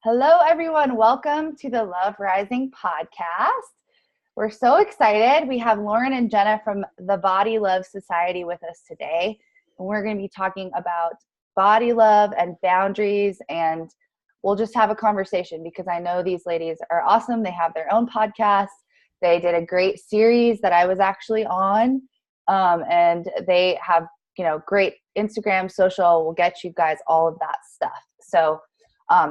Hello, everyone. Welcome to the Love Rising podcast. We're so excited. We have Lauren and Jenna from the Body Love Society with us today. And we're going to be talking about body love and boundaries. And we'll just have a conversation because I know these ladies are awesome. They have their own podcast. They did a great series that I was actually on. And they have, great Instagram, social. We'll get you guys all of that stuff. So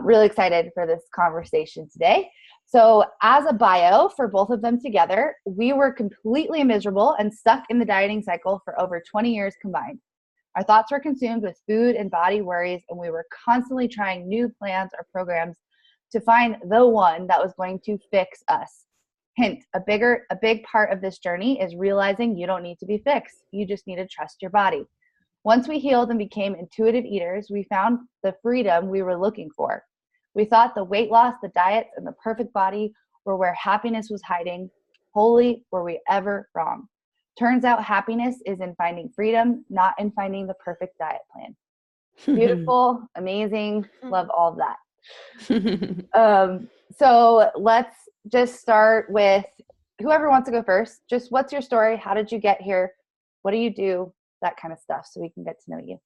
really excited for this conversation today. So as a bio for both of them together, we were completely miserable and stuck in the dieting cycle for over 20 years combined. Our thoughts were consumed with food and body worries, and we were constantly trying new plans or programs to find the one that was going to fix us. Hint, a big part of this journey is realizing you don't need to be fixed. You just need to trust your body. Once we healed and became intuitive eaters, we found the freedom we were looking for. We thought the weight loss, the diets, and the perfect body were where happiness was hiding. Holy, were we ever wrong. Turns out happiness is in finding freedom, not in finding the perfect diet plan. Beautiful, amazing, love all of that. So let's just start with whoever wants to go first. Just what's your story? How did you get here? What do you do? That kind of stuff, so we can get to know you.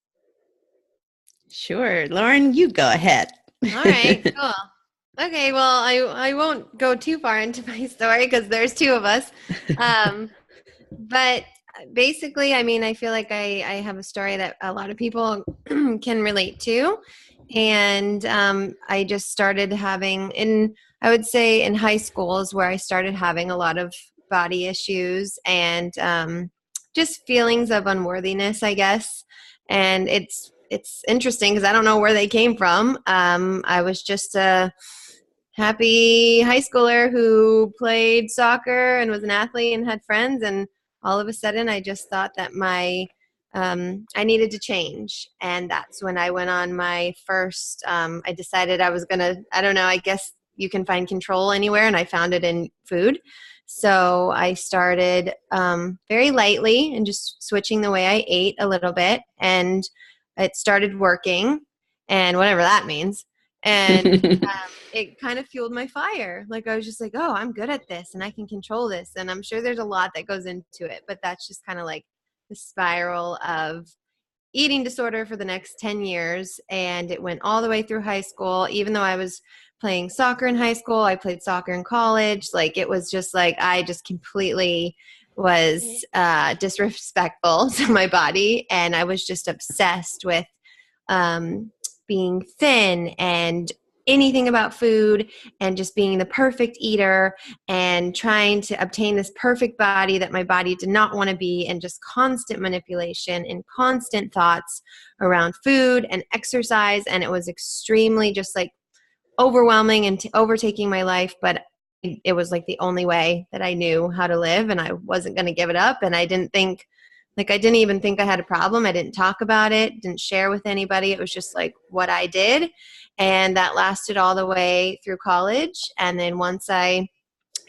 Sure. Lauren, you go ahead. All right, cool. Okay, well, I won't go too far into my story because there's two of us. But basically, I feel like I have a story that a lot of people can relate to. And I just started having, I would say in high school is where I started having a lot of body issues and just feelings of unworthiness, I guess. And it's interesting because I don't know where they came from. I was just a happy high schooler who played soccer and was an athlete and had friends. And all of a sudden, I just thought that I needed to change. And that's when I went on my first, I decided I was going to, I guess you can find control anywhere. And I found it in food. So I started very lightly and just switching the way I ate a little bit. And it started working, and whatever that means. And it kind of fueled my fire. Like I was just like, oh, I'm good at this and I can control this. And I'm sure there's a lot that goes into it, but that's just kind of like the spiral of eating disorder for the next 10 years. And it went all the way through high school. Even though I was playing soccer in high school, I played soccer in college. Like it was just like, I just completely was disrespectful to my body. And I was just obsessed with being thin and anything about food and just being the perfect eater and trying to obtain this perfect body that my body did not want to be, and just constant manipulation and constant thoughts around food and exercise. And it was extremely just like overwhelming and overtaking my life, but it was like the only way that I knew how to live, and I wasn't going to give it up. And I didn't even think I had a problem. I didn't talk about it, didn't share with anybody. It was just like what I did. And that lasted all the way through college. And then once I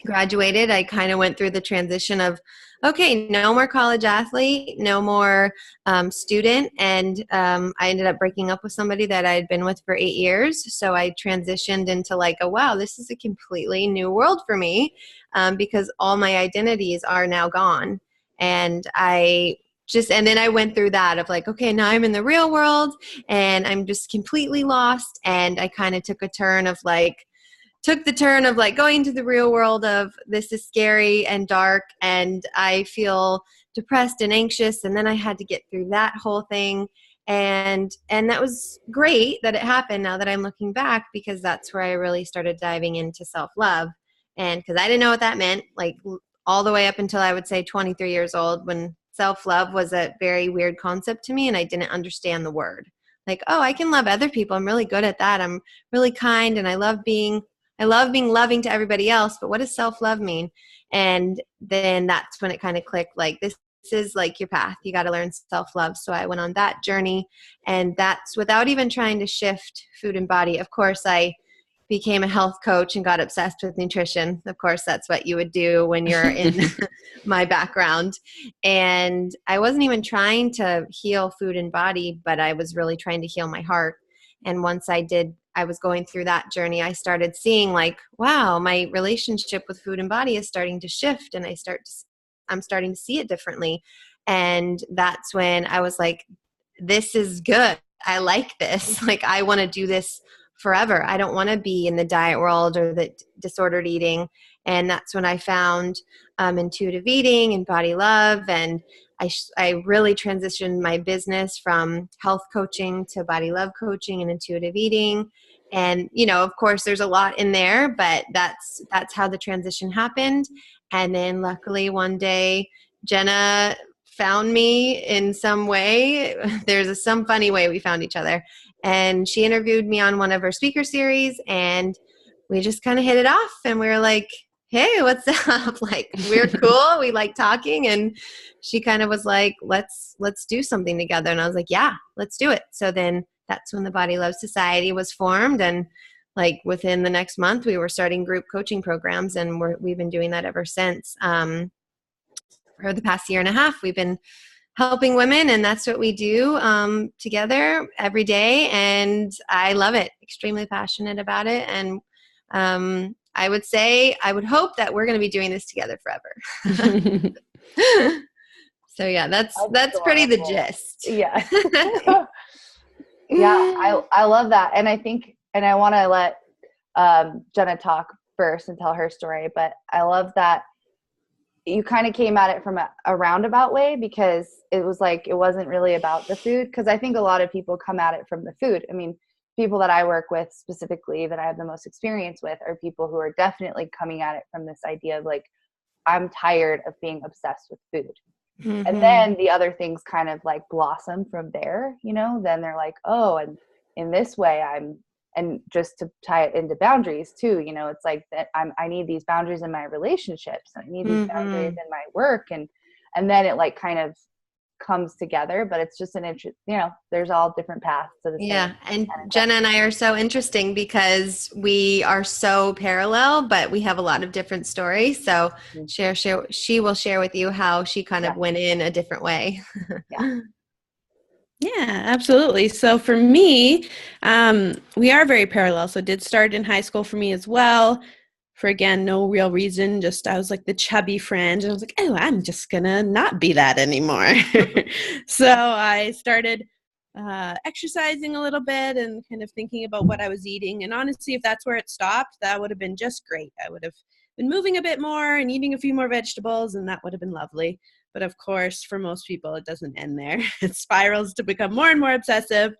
graduated, I kind of went through the transition of, okay, no more college athlete, no more student. And I ended up breaking up with somebody that I had been with for 8 years. So I transitioned into like, oh, wow, this is a completely new world for me because all my identities are now gone. And and then I went through that of like, okay, now I'm in the real world and I'm just completely lost. And I kind of took the turn of like going to the real world of this is scary and dark and I feel depressed and anxious. And then I had to get through that whole thing. And that was great that it happened now that I'm looking back, because that's where I really started diving into self-love. And because I didn't know what that meant, like all the way up until I would say 23 years old, when self-love was a very weird concept to me and I didn't understand the word. Like, oh, I can love other people. I'm really good at that. I'm really kind and I love being loving to everybody else, but what does self-love mean? And then that's when it kind of clicked, like this is like your path. You got to learn self-love. So I went on that journey, and that's without even trying to shift food and body. Of course, I became a health coach and got obsessed with nutrition. Of course, that's what you would do when you're in my background. And I wasn't even trying to heal food and body, but I was really trying to heal my heart. And once I was going through that journey, I started seeing like, wow, my relationship with food and body is starting to shift, and I'm starting to see it differently. And that's when I was like, this is good. I like this. Like, I want to do this forever. I don't want to be in the diet world or the disordered eating. And that's when I found intuitive eating and body love. And I really transitioned my business from health coaching to body love coaching and intuitive eating. And, of course, there's a lot in there, but that's how the transition happened. And then luckily one day, Jenna found me in some way. There's some funny way we found each other. And she interviewed me on one of her speaker series, and we just kind of hit it off. And we were like, hey, what's up? Like, we're cool. We like talking. And she kind of was like, let's do something together. And I was like, yeah, let's do it. So then that's when the Body Love Society was formed. And like within the next month, we were starting group coaching programs, and we've been doing that ever since. For the past year and a half, we've been helping women, and that's what we do together every day. And I love it, extremely passionate about it. And I would hope that we're going to be doing this together forever. So yeah, that's pretty the gist. Yeah. Yeah, I love that. And I think, and I want to let Jenna talk first and tell her story, but I love that you kind of came at it from a roundabout way, because it was like, it wasn't really about the food. Because I think a lot of people come at it from the food. I mean, people that I work with specifically, that I have the most experience with, are people who are definitely coming at it from this idea of like, I'm tired of being obsessed with food. Mm-hmm. And then the other things kind of like blossom from there, then they're like, oh, and in this way and just to tie it into boundaries too, it's like that I need these boundaries in my relationships, and I need these boundaries in my work. And then it like kind of comes together, but it's just an interest, there's all different paths to the same. Yeah. And Jenna and I are so interesting because we are so parallel, but we have a lot of different stories. So she will share with you how she kind of went in a different way. Yeah. Yeah, absolutely. So for me, we are very parallel. So it did start in high school for me as well. For, again, no real reason. Just I was like the chubby friend. And I was like, oh, I'm just going to not be that anymore. So I started exercising a little bit and kind of thinking about what I was eating. And honestly, if that's where it stopped, that would have been just great. I would have been moving a bit more and eating a few more vegetables, and that would have been lovely. But of course, for most people, it doesn't end there. It spirals to become more and more obsessive.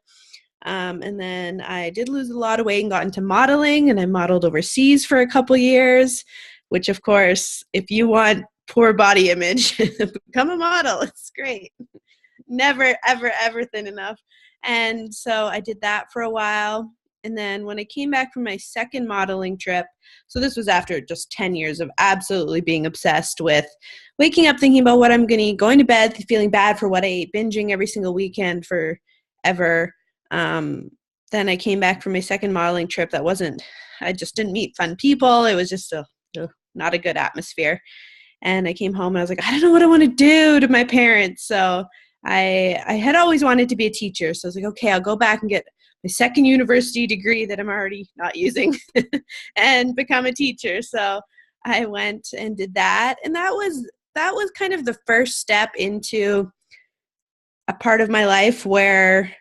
And then I did lose a lot of weight and got into modeling, and I modeled overseas for a couple years, which of course, if you want poor body image, become a model. It's great. Never, ever, ever thin enough. And so I did that for a while. And then when I came back from my second modeling trip, so this was after just 10 years of absolutely being obsessed with waking up thinking about what I'm going to eat, going to bed feeling bad for what I ate, binging every single weekend forever. Then I came back from my second modeling trip. I just didn't meet fun people. It was just not a good atmosphere. And I came home and I was like, I don't know what I want to do to my parents. So I had always wanted to be a teacher. So I was like, okay, I'll go back and get my second university degree that I'm already not using and become a teacher. So I went and did that. And that was kind of the first step into a part of my life where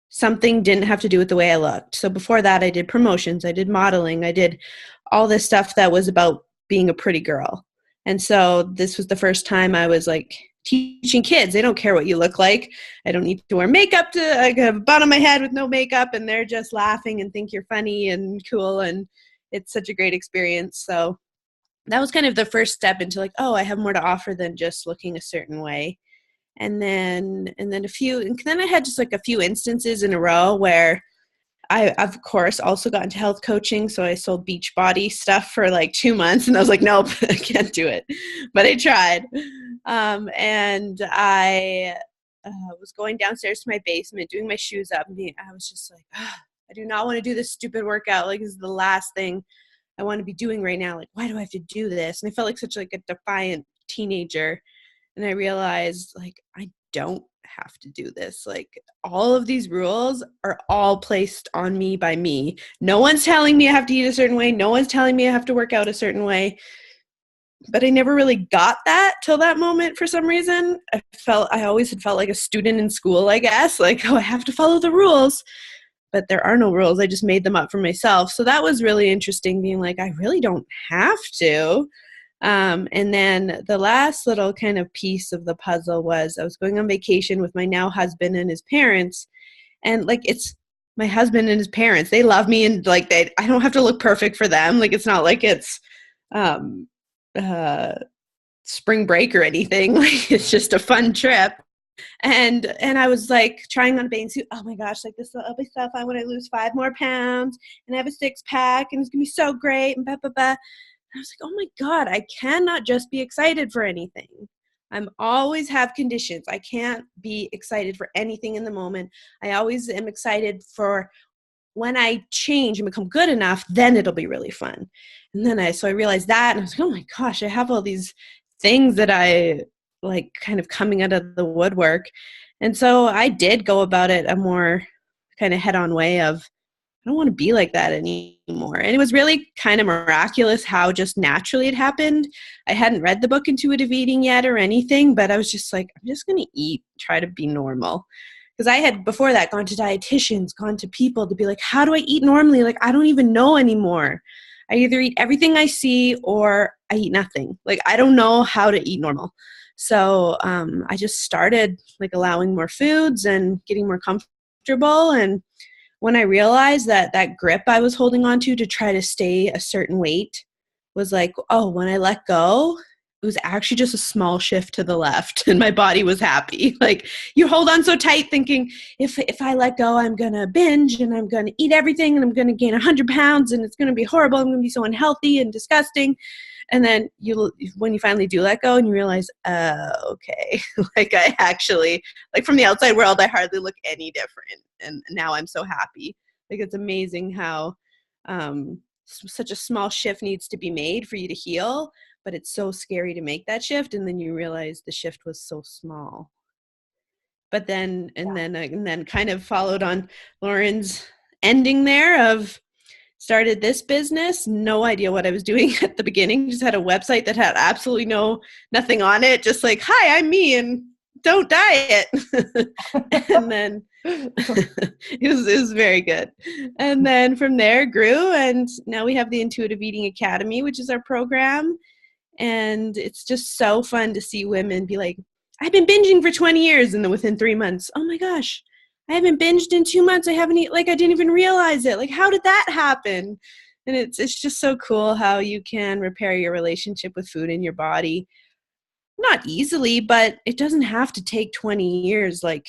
something didn't have to do with the way I looked. So before that, I did promotions, I did modeling, I did all this stuff that was about being a pretty girl. And so this was the first time I was like teaching kids. They don't care what you look like. I don't need to wear makeup. I have a bun on my head with no makeup, and they're just laughing and think you're funny and cool. And it's such a great experience. So that was kind of the first step into like, oh, I have more to offer than just looking a certain way. And then I had just like a few instances in a row where I, of course, also got into health coaching. So I sold Beachbody stuff for like 2 months, and I was like, nope, I can't do it. But I tried. And I was going downstairs to my basement, doing my shoes up. And I was just like, I do not want to do this stupid workout. Like, this is the last thing I want to be doing right now. Like, why do I have to do this? And I felt like such like a defiant teenager. And I realized like, I don't have to do this. Like, all of these rules are all placed on me by me. No one's telling me I have to eat a certain way. No one's telling me I have to work out a certain way. But I never really got that till that moment for some reason. I always had felt like a student in school, I guess. Like, oh, I have to follow the rules. But there are no rules. I just made them up for myself. So that was really interesting, being like, I really don't have to. And then the last little kind of piece of the puzzle was I was going on vacation with my now husband and his parents. And like, it's my husband and his parents. They love me, and like I don't have to look perfect for them. Like, it's not like it's spring break or anything. Like, it's just a fun trip. And I was like trying on a bathing suit. Oh my gosh, like, this will be so fun when I lose 5 more pounds and have a 6-pack, and it's gonna be so great, and blah blah blah. And I was like, oh my God, I cannot just be excited for anything. I'm always have conditions. I can't be excited for anything in the moment. I always am excited for when I change and become good enough, then it'll be really fun. And then so I realized that, and I was like, oh my gosh, I have all these things that I like kind of coming out of the woodwork. And so I did go about it a more kind of head-on way of, I don't want to be like that anymore. And it was really kind of miraculous how just naturally it happened. I hadn't read the book Intuitive Eating yet or anything, but I was just like, I'm just going to eat, try to be normal. Because I had before that gone to dietitians, gone to people to be like, how do I eat normally? Like, I don't even know anymore. I either eat everything I see or I eat nothing. Like, I don't know how to eat normal. So I just started like allowing more foods and getting more comfortable. And when I realized that that grip I was holding on to try to stay a certain weight was like, oh, when I let go, it was actually just a small shift to the left, and my body was happy. Like, you hold on so tight thinking, if I let go, I'm going to binge and I'm going to eat everything and I'm going to gain 100 pounds and it's going to be horrible. I'm going to be so unhealthy and disgusting. And then when you finally do let go and you realize, okay, like, I actually, like, from the outside world, I hardly look any different. And now I'm so happy. Like, it's amazing how such a small shift needs to be made for you to heal, but it's so scary to make that shift. And then you realize the shift was so small. But then, and then kind of followed on Lauren's ending there of, started this business, no idea what I was doing at the beginning, just had a website that had absolutely nothing on it, just like, hi, I'm me, and don't diet. And then it was very good. And then from there grew, and now we have the Intuitive Eating Academy, which is our program. And it's just so fun to see women be like, I've been binging for 20 years. And then within 3 months, oh my gosh, I haven't binged in 2 months. I haven't eaten, like, I didn't even realize it. Like, how did that happen? And it's just so cool how you can repair your relationship with food in your body. Not easily, but it doesn't have to take 20 years. Like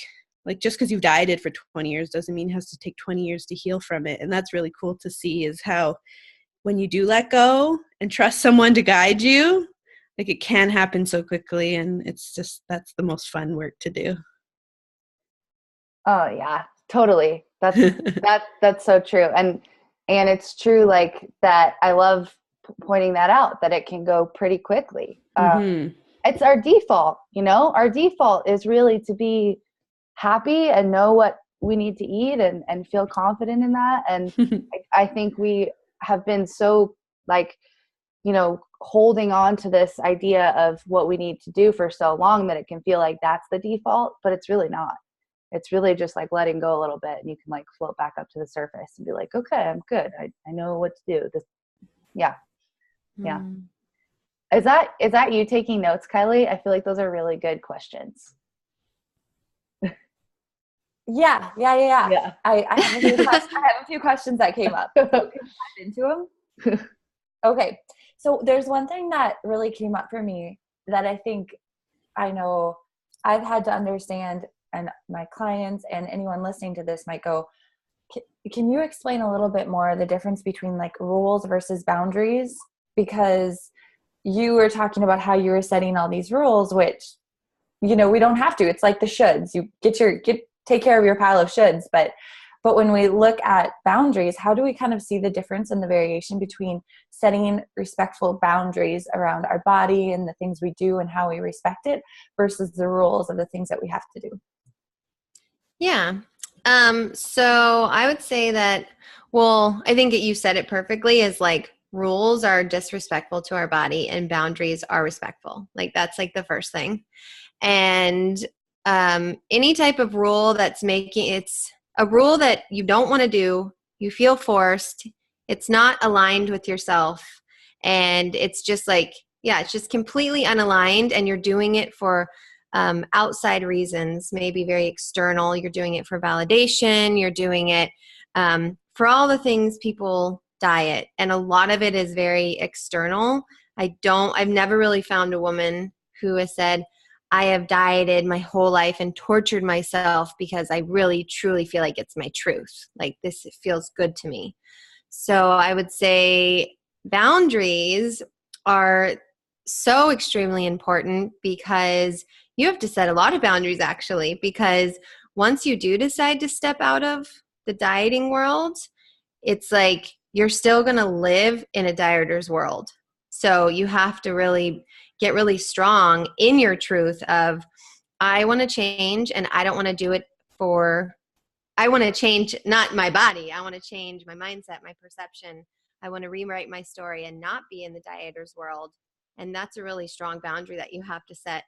just because you've dieted for 20 years doesn't mean it has to take 20 years to heal from it. And that's really cool to see, is how when you do let go and trust someone to guide you, like, it can happen so quickly. And it's just, that's the most fun work to do. Oh yeah, totally. That's so true. And it's true, like, that. I love pointing that out, that it can go pretty quickly. It's our default, our default is really to be happy and know what we need to eat and feel confident in that. And I think we have been so, like, holding on to this idea of what we need to do for so long that it can feel like that's the default, but it's really not. It's really just like letting go a little bit, and you can, like, float back up to the surface and be like, okay, I'm good. I know what to do. This, yeah. Yeah. Is that you taking notes, Kylee? I feel like those are really good questions. Yeah. I have a few questions that came up. So can we dive into them? Okay. So there's one thing that really came up for me that I think I know I've had to understand, and my clients and anyone listening to this might go, can you explain a little bit more the difference between, like, rules versus boundaries? Because you were talking about how you were setting all these rules, which, we don't have to. It's like the shoulds. You take care of your pile of shoulds, but But when we look at boundaries, how do we kind of see the difference and the variation between setting respectful boundaries around our body and the things we do and how we respect it versus the rules of the things that we have to do? Yeah. So I would say that, well, I think that you said it perfectly, is like rules are disrespectful to our body and boundaries are respectful. Like that's like the first thing. And any type of rule that's it's a rule that you don't want to do, you feel forced, it's not aligned with yourself, and it's just like, yeah, it's just completely unaligned, and you're doing it for outside reasons, maybe very external. You're doing it for validation. You're doing it for all the things people diet. And a lot of it is very external. I've never really found a woman who has said, I have dieted my whole life and tortured myself because I really, truly feel like it's my truth. Like this, it feels good to me. So I would say boundaries are so extremely important, because you have to set a lot of boundaries actually, because once you do decide to step out of the dieting world, it's like you're still going to live in a dieter's world. So you have to really get really strong in your truth of, I want to change, and I don't want to do it I want to change not my body. I want to change my mindset, my perception. I want to rewrite my story and not be in the dieter's world. And that's a really strong boundary that you have to set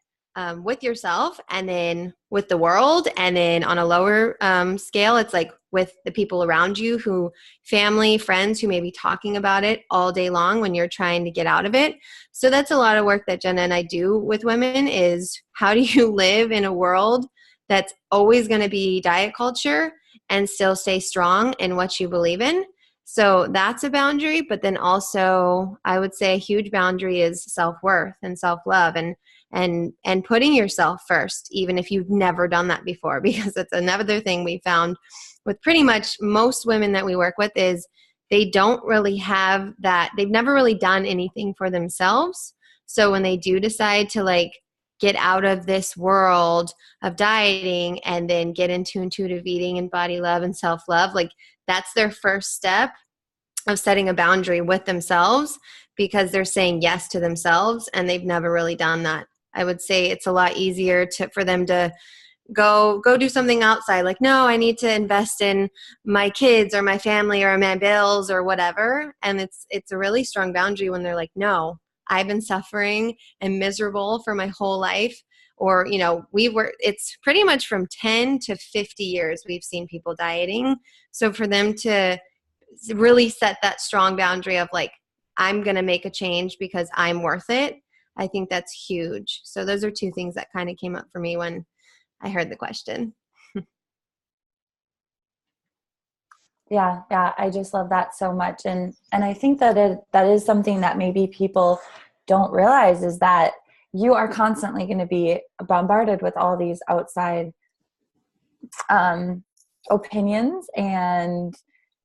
with yourself, and then with the world, and then on a lower scale, it's like with the people around you, family, friends who may be talking about it all day long when you're trying to get out of it. So that's a lot of work that Jenna and I do with women, is how do you live in a world that's always going to be diet culture and still stay strong in what you believe in? So that's a boundary. But then also I would say a huge boundary is self-worth and self-love, and putting yourself first, even if you've never done that before, because it's another thing we found with pretty much most women that we work with, is they don't really have that. They've never really done anything for themselves. So when they do decide to like get out of this world of dieting and then get into intuitive eating and body love and self-love, like that's their first step of setting a boundary with themselves, because they're saying yes to themselves and they've never really done that. I would say it's a lot easier for them to go do something outside. Like, no, I need to invest in my kids or my family or my bills or whatever. And it's a really strong boundary when they're like, no, I've been suffering and miserable for my whole life. Or, it's pretty much from 10 to 50 years we've seen people dieting. So for them to really set that strong boundary of like, I'm going to make a change because I'm worth it, I think that's huge. So those are two things that kind of came up for me when I heard the question. Yeah. I just love that so much. And I think that that is something that maybe people don't realize, is that you are constantly going to be bombarded with all these outside opinions and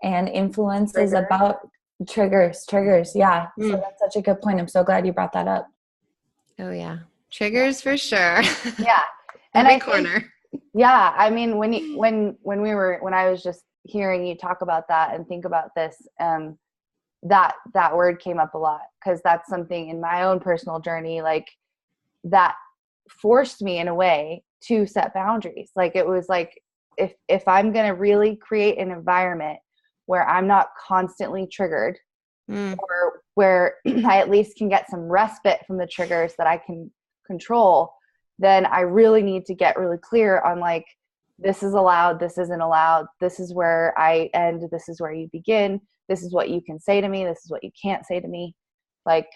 influences about triggers. Yeah. So that's such a good point. I'm so glad you brought that up. Oh yeah. Triggers for sure. Yeah. And Every corner. Yeah. I mean, when I was just hearing you talk about that and think about this, that word came up a lot, because that's something in my own personal journey, like that forced me in a way to set boundaries. Like it was like, if I'm going to really create an environment where I'm not constantly triggered, or where I at least can get some respite from the triggers that I can control, then I really need to get really clear on like, this is allowed, this isn't allowed, this is where I end, this is where you begin, this is what you can say to me, this is what you can't say to me. Like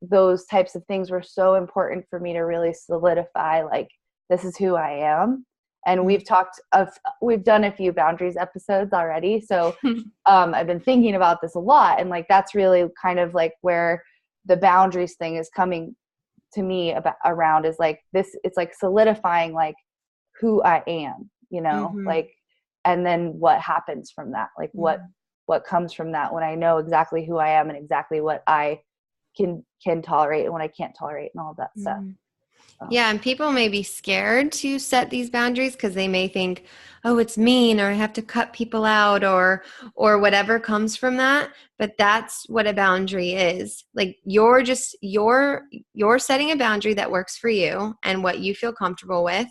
those types of things were so important for me to really solidify, like, this is who I am. And we've done a few boundaries episodes already. So I've been thinking about this a lot. And like, that's really kind of like where the boundaries thing is coming to me around, is like this, it's like solidifying like who I am, like, and then what happens from that, like what comes from that when I know exactly who I am and exactly what I can tolerate and what I can't tolerate and all of that stuff. Yeah, and people may be scared to set these boundaries because they may think, oh, it's mean, or I have to cut people out, or whatever comes from that. But that's what a boundary is. Like you're setting a boundary that works for you and what you feel comfortable with.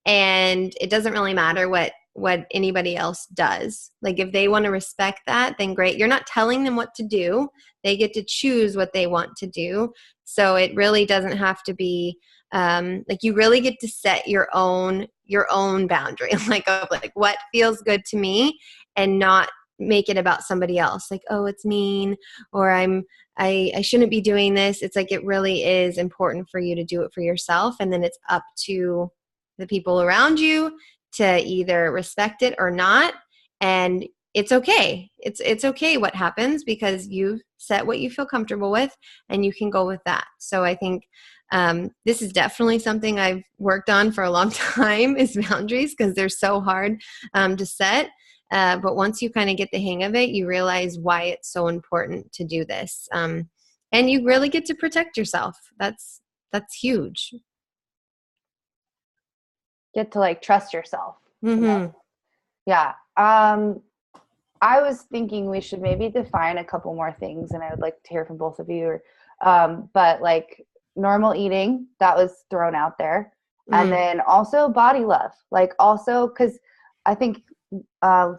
And it doesn't really matter what anybody else does. Like if they want to respect that, then great. You're not telling them what to do. They get to choose what they want to do. So it really doesn't have to be like you really get to set your own boundary, like what feels good to me, and not make it about somebody else. Like, oh, it's mean, or I shouldn't be doing this. It's like it really is important for you to do it for yourself, and then it's up to the people around you to either respect it or not. And it's okay. It's okay what happens because you set what you feel comfortable with, and you can go with that. So I think this is definitely something I've worked on for a long time is boundaries, because they're so hard to set. But once you kind of get the hang of it, you realize why it's so important to do this. And you really get to protect yourself. That's huge. Get to like trust yourself. Mm-hmm. You know? Yeah. I was thinking we should maybe define a couple more things, and I would like to hear from both of you. But like normal eating, that was thrown out there. And then also body love. Like also, because I think,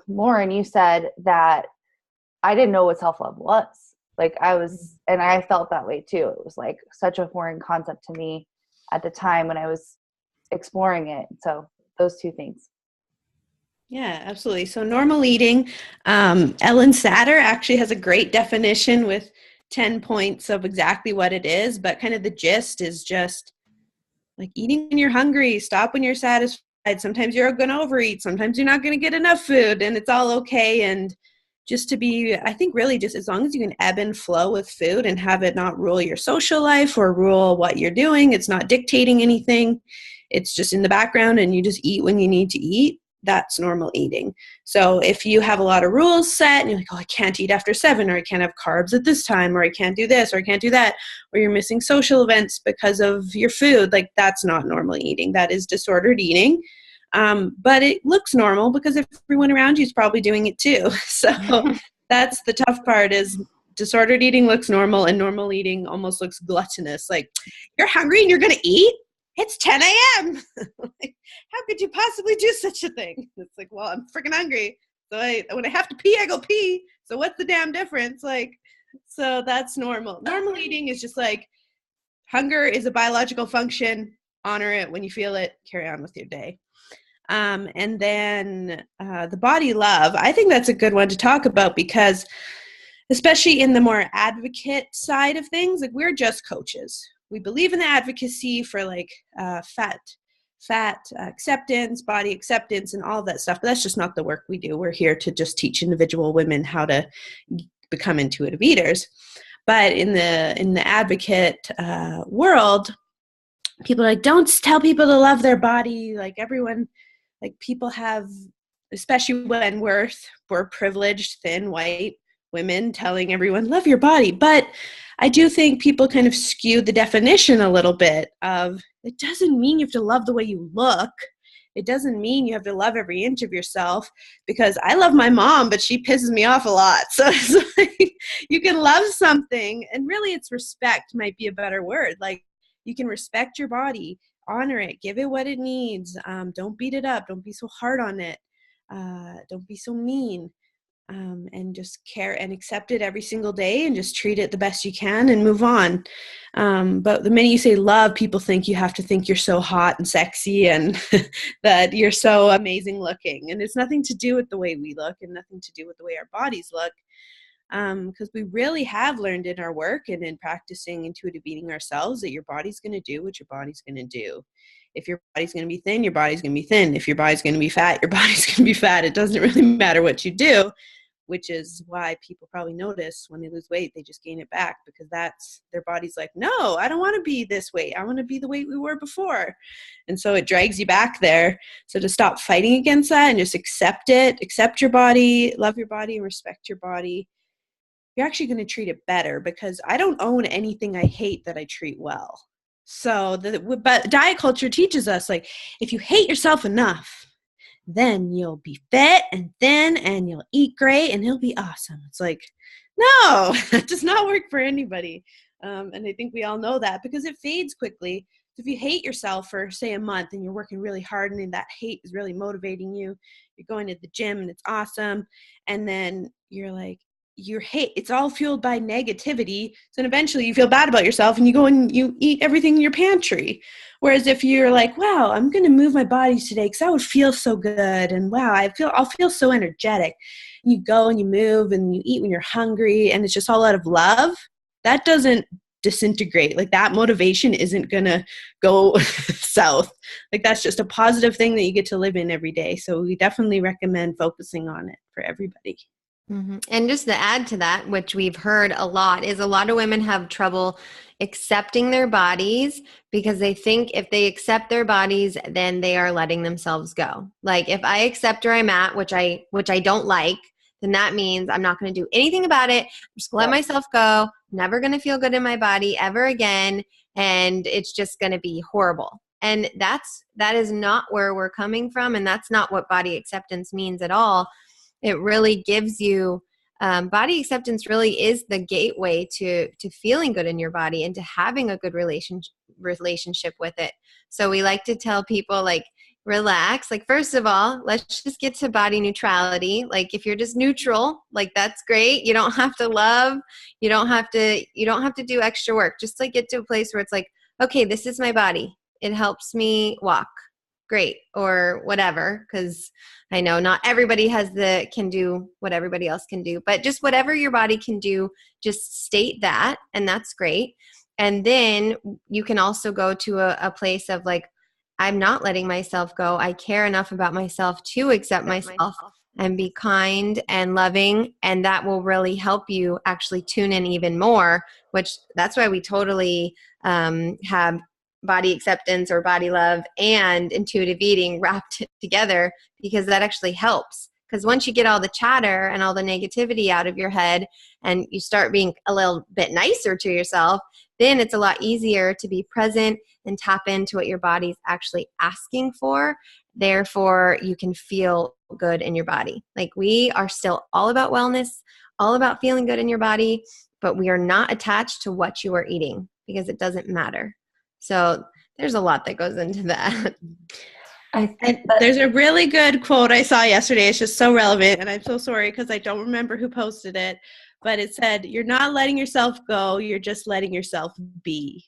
Lauren, you said that I didn't know what self-love was. Like and I felt that way too. It was like such a foreign concept to me at the time when I was exploring it. So those two things. Yeah, absolutely. So normal eating, Ellen Satter actually has a great definition with 10 points of exactly what it is, but kind of the gist is just like eating when you're hungry, stop when you're satisfied. Sometimes you're going to overeat, sometimes you're not going to get enough food, and it's all okay. And just to be, I think really just as long as you can ebb and flow with food and have it not rule your social life or rule what you're doing, it's not dictating anything. It's just in the background and you just eat when you need to eat. That's normal eating. So if you have a lot of rules set and you're like, oh, I can't eat after 7, or I can't have carbs at this time, or I can't do this, or I can't do that, or you're missing social events because of your food, like that's not normal eating. That is disordered eating. But it looks normal because everyone around you is probably doing it too. So that's the tough part is disordered eating looks normal, and normal eating almost looks gluttonous. Like you're hungry and you're going to eat? It's 10 a.m. Like, how could you possibly do such a thing? It's like, well, I'm freaking hungry. So when I have to pee, I go pee. So what's the damn difference? Like, so that's normal. Normal eating is just like hunger is a biological function. Honor it when you feel it. Carry on with your day. And then the body love, I think that's a good one to talk about because especially in the more advocate side of things, like we're just coaches. We believe in the advocacy for like fat acceptance, body acceptance, and all of that stuff. But that's just not the work we do. We're here to just teach individual women how to become intuitive eaters. But in the advocate world, people are like, don't tell people to love their body. Like everyone, like people have, especially when we're privileged, thin, white women telling everyone, love your body. But I do think people kind of skew the definition a little bit of, it doesn't mean you have to love the way you look. It doesn't mean you have to love every inch of yourself, because I love my mom, but she pisses me off a lot. So it's like, you can love something, and really it's respect might be a better word. Like you can respect your body, honor it, give it what it needs. Don't beat it up. Don't be so hard on it. Don't be so mean. And just care and accept it every single day and just treat it the best you can and move on. But the minute you say love, people think you have to think you're so hot and sexy and that you're so amazing looking. And it's nothing to do with the way we look and nothing to do with the way our bodies look. Because we really have learned in our work and in practicing intuitive eating ourselves that your body's going to do what your body's going to do. If your body's going to be thin, your body's going to be thin. If your body's going to be fat, your body's going to be fat. It doesn't really matter what you do, which is why people probably notice when they lose weight, they just gain it back because that's their body's like, no, I don't want to be this weight. I want to be the weight we were before. And so it drags you back there. So to stop fighting against that and just accept it, accept your body, love your body, and respect your body, you're actually going to treat it better because I don't own anything I hate that I treat well. So but diet culture teaches us, like, if you hate yourself enough, then you'll be fit and thin and you'll eat great and it'll be awesome. It's like, no, that does not work for anybody. And I think we all know that because it fades quickly. If you hate yourself for, say, a month and you're working really hard and that hate is really motivating you, you're going to the gym and it's awesome. And then you're like, your hate, it's all fueled by negativity. So then eventually you feel bad about yourself and you go and you eat everything in your pantry. Whereas if you're like, wow, I'm going to move my body today because that would feel so good. And wow, I'll feel so energetic. And you go and you move and you eat when you're hungry and it's just all out of love. That doesn't disintegrate. Like, that motivation isn't going to go south. Like, that's just a positive thing that you get to live in every day. So we definitely recommend focusing on it for everybody. Mm-hmm. And just to add to that, which we've heard a lot, is a lot of women have trouble accepting their bodies because they think if they accept their bodies, then they are letting themselves go. Like, if I accept where I'm at, which I don't like, then that means I'm not going to do anything about it. I'm just going to let myself go. Never going to feel good in my body ever again. And it's just going to be horrible. And that is not where we're coming from. And that's not what body acceptance means at all. It really gives you, body acceptance really is the gateway to feeling good in your body and to having a good relationship with it. So we like to tell people, like, relax. Like, first of all, let's just get to body neutrality. Like, if you're just neutral, like, that's great. You don't have to love. You don't have to do extra work. Just like get to a place where it's like, okay, this is my body. It helps me walk. Great. Or whatever. Because I know not everybody can do what everybody else can do, but just whatever your body can do, just state that. And that's great. And then you can also go to a place of like, I'm not letting myself go. I care enough about myself to accept myself and be kind and loving. And that will really help you actually tune in even more, which that's why we totally have body acceptance or body love and intuitive eating wrapped together, because that actually helps. Because once you get all the chatter and all the negativity out of your head and you start being a little bit nicer to yourself, then it's a lot easier to be present and tap into what your body's actually asking for. Therefore, you can feel good in your body. Like, we are still all about wellness, all about feeling good in your body, but we are not attached to what you are eating because it doesn't matter. So there's a lot that goes into that. There's a really good quote I saw yesterday. It's just so relevant, and I'm so sorry because I don't remember who posted it, but it said, "You're not letting yourself go, you're just letting yourself be."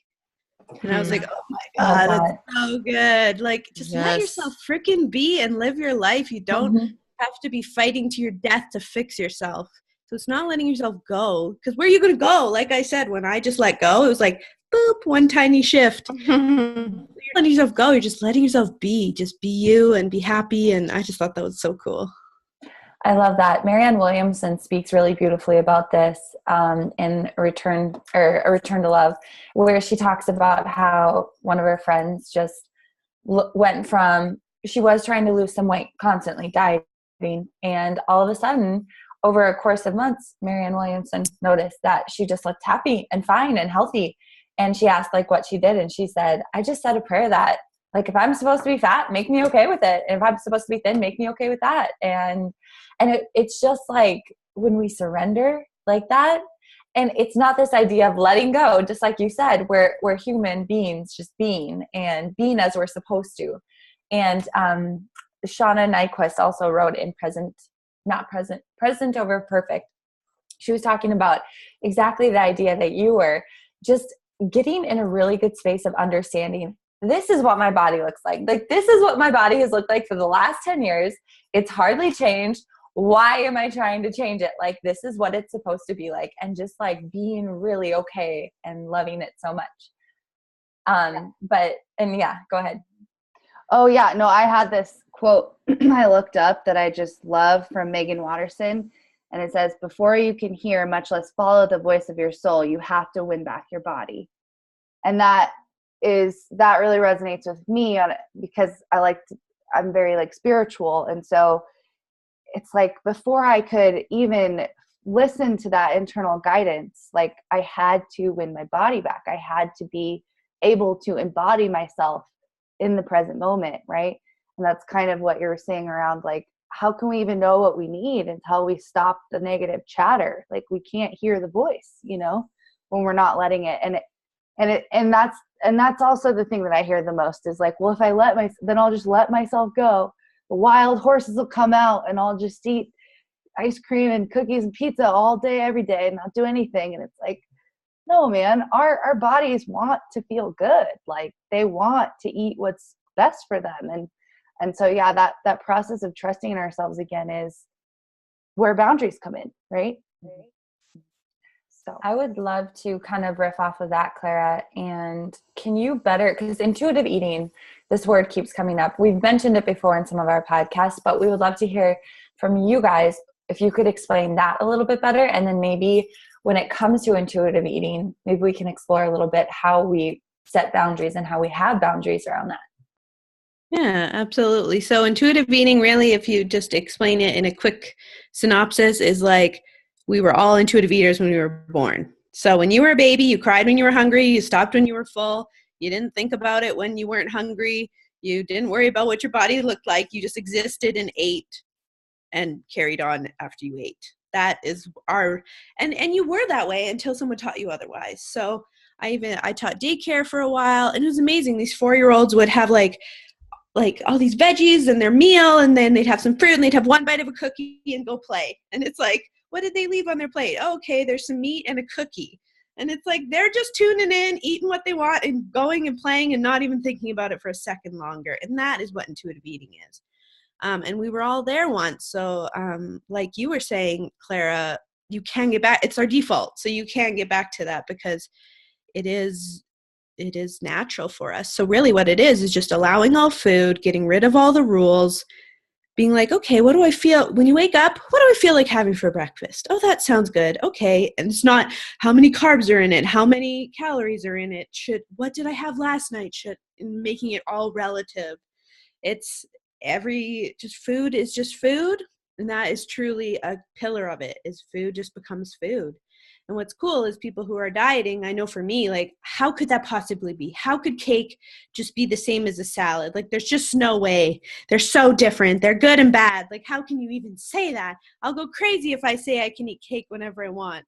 And I was like, oh my God, that's so good. Like, just let yourself freaking be and live your life. You don't have to be fighting to your death to fix yourself. So it's not letting yourself go, because where are you going to go? Like I said, when I just let go, it was like, boop, one tiny shift. You're letting yourself go. You're just letting yourself be. Just be you and be happy. And I just thought that was so cool. I love that. Marianne Williamson speaks really beautifully about this in A Return to Love, where she talks about how one of her friends just went from, she was trying to lose some weight, constantly dieting, and all of a sudden, over a course of months, Marianne Williamson noticed that she just looked happy and fine and healthy. And she asked like what she did, and she said, I just said a prayer that, like, if I'm supposed to be fat, make me okay with it. And if I'm supposed to be thin, make me okay with that. And it's just like when we surrender like that, and it's not this idea of letting go, just like you said, we're human beings just being as we're supposed to. And Shauna Nyquist also wrote in Present Over Perfect. She was talking about exactly the idea that you were just getting in a really good space of understanding, this is what my body looks like. Like, this is what my body has looked like for the last 10 years. It's hardly changed. Why am I trying to change it? Like, this is what it's supposed to be like. And just like being really okay and loving it so much. Go ahead. Oh yeah. No, I had this quote I looked up that I just love from Megan Watterson. And it says, before you can hear, much less follow the voice of your soul, you have to win back your body. And that really resonates with me because I'm very like spiritual. And so it's like, before I could even listen to that internal guidance, like, I had to win my body back. I had to be able to embody myself in the present moment, right? And that's kind of what you're saying around like, how can we even know what we need until we stop the negative chatter? Like we can't hear the voice, you know, when we're not letting it. And that's also the thing that I hear the most is like, well, if I then I'll just let myself go. The wild horses will come out and I'll just eat ice cream and cookies and pizza all day, every day and not do anything. And it's like, no, man, our bodies want to feel good. Like they want to eat what's best for them. And so, yeah, that process of trusting in ourselves again is where boundaries come in, right? So I would love to kind of riff off of that, Clara. And can you because intuitive eating, this word keeps coming up. We've mentioned it before in some of our podcasts, but we would love to hear from you guys if you could explain that a little bit better. And then maybe when it comes to intuitive eating, maybe we can explore a little bit how we set boundaries and how we have boundaries around that. Yeah, absolutely. So intuitive eating, really, if you just explain it in a quick synopsis, is like we were all intuitive eaters when we were born. So when you were a baby, you cried when you were hungry, you stopped when you were full, you didn't think about it when you weren't hungry, you didn't worry about what your body looked like, you just existed and ate and carried on after you ate. That is and you were that way until someone taught you otherwise. So I taught daycare for a while, and it was amazing. These 4-year-olds would have like all these veggies and their meal, and then they'd have some fruit and they'd have one bite of a cookie and go play. And it's like, what did they leave on their plate? Oh, okay, there's some meat and a cookie. And it's like, they're just tuning in, eating what they want and going and playing and not even thinking about it for a second longer. And that is what intuitive eating is. And we were all there once. So like you were saying, Clara, you can get back. It's our default. So you can get back to that because it is natural for us. So really what it is just allowing all food, getting rid of all the rules, being like, okay, what do I feel when you wake up? What do I feel like having for breakfast? Oh, that sounds good. Okay. And it's not how many carbs are in it, how many calories are in it, what did I have last night? Making it all relative. It's food is just food. And that is truly a pillar of it, is food just becomes food. And what's cool is people who are dieting, I know for me, like, how could that possibly be? How could cake just be the same as a salad? Like, there's just no way. They're so different. They're good and bad. Like, how can you even say that? I'll go crazy if I say I can eat cake whenever I want.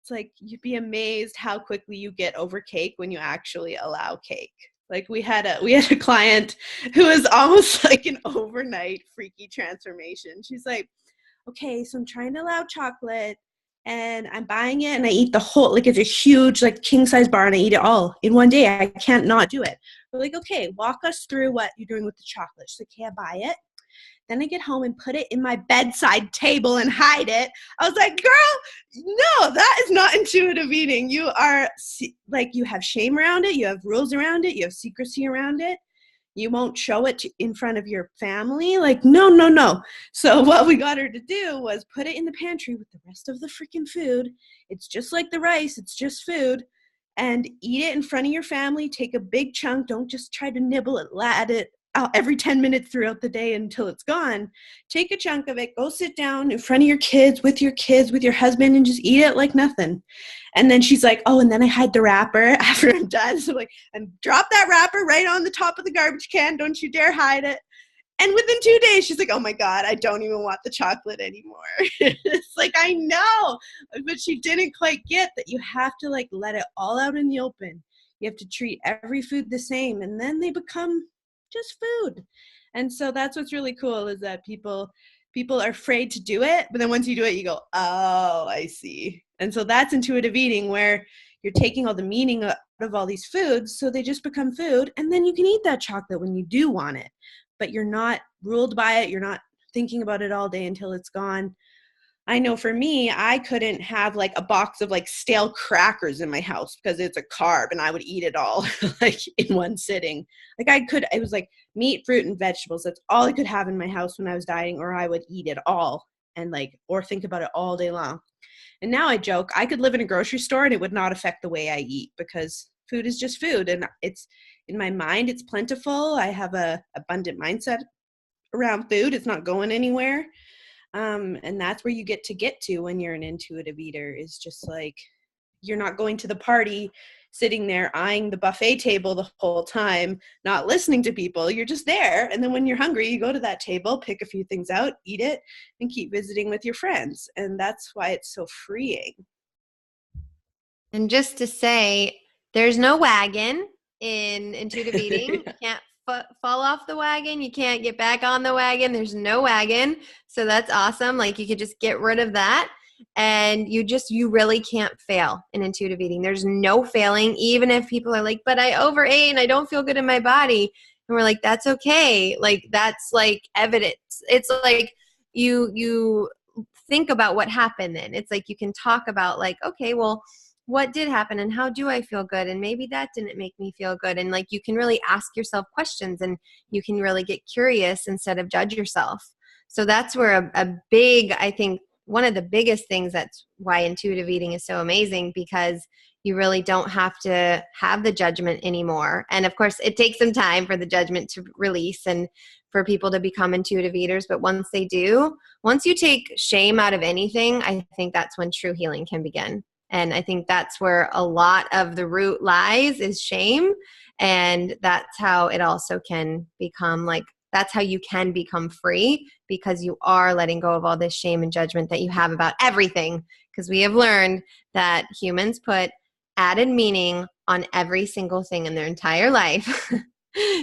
It's like, you'd be amazed how quickly you get over cake when you actually allow cake. Like we had a client who was almost like an overnight freaky transformation. She's like, okay, so I'm trying to allow chocolate, and I'm buying it and I eat the whole, like it's a huge like king size bar and I eat it all in one day. I can't not do it. We're like, okay, walk us through what you're doing with the chocolate. She's like, okay, I buy it. Then I get home and put it in my bedside table and hide it. I was like, girl, no, that is not intuitive eating. You are like, you have shame around it. You have rules around it. You have secrecy around it. You won't show it in front of your family. Like, no. So what we got her to do was put it in the pantry with the rest of the freaking food. It's just like the rice. It's just food. And eat it in front of your family. Take a big chunk. Don't just try to nibble it, add it out every 10 minutes throughout the day until it's gone. Take a chunk of it. Go sit down in front of your kids, with your husband, and just eat it like nothing. And then she's like, oh, and then I hide the wrapper after I'm done. So like, and drop that wrapper right on the top of the garbage can. Don't you dare hide it. And within 2 days, she's like, oh my God, I don't even want the chocolate anymore. It's like, I know, but she didn't quite get that you have to like let it all out in the open. You have to treat every food the same, and then they become just food. And so that's what's really cool, is that people are afraid to do it, but then once you do it, you go, oh, I see. And so that's intuitive eating, where you're taking all the meaning out of all these foods, so they just become food, and then you can eat that chocolate when you do want it, but you're not ruled by it. You're not thinking about it all day until it's gone. I know for me, I couldn't have like a box of like stale crackers in my house because it's a carb, and I would eat it all like in one sitting. Like it was like meat, fruit, and vegetables. That's all I could have in my house when I was dieting, or I would eat it all and or think about it all day long. And now I joke, I could live in a grocery store and it would not affect the way I eat, because food is just food. And it's in my mind, it's plentiful. I have a abundant mindset around food. It's not going anywhere. And that's where you get to when you're an intuitive eater, is just like, you're not going to the party, sitting there eyeing the buffet table the whole time, not listening to people. You're just there. And then when you're hungry, you go to that table, pick a few things out, eat it, and keep visiting with your friends. And that's why it's so freeing. And just to say, there's no wagon in intuitive eating. You can't fall off the wagon. You can't get back on the wagon. There's no wagon. So that's awesome. Like you could just get rid of that. And you really can't fail in intuitive eating. There's no failing, even if people are like, but I overate and I don't feel good in my body. And we're like, that's okay. Like, that's like evidence. It's like you think about what happened then. It's like you can talk about like, okay, well, what did happen and how do I feel good? And maybe that didn't make me feel good. And like, you can really ask yourself questions and you can really get curious instead of judge yourself. So that's where a big, I think, one of the biggest things that's why intuitive eating is so amazing, because you really don't have to have the judgment anymore. And of course, it takes some time for the judgment to release and for people to become intuitive eaters. But once they do, once you take shame out of anything, I think that's when true healing can begin. And I think that's where a lot of the root lies, is shame. And that's how it also can become like, that's how you can become free, because you are letting go of all this shame and judgment that you have about everything. Because we have learned that humans put added meaning on every single thing in their entire life.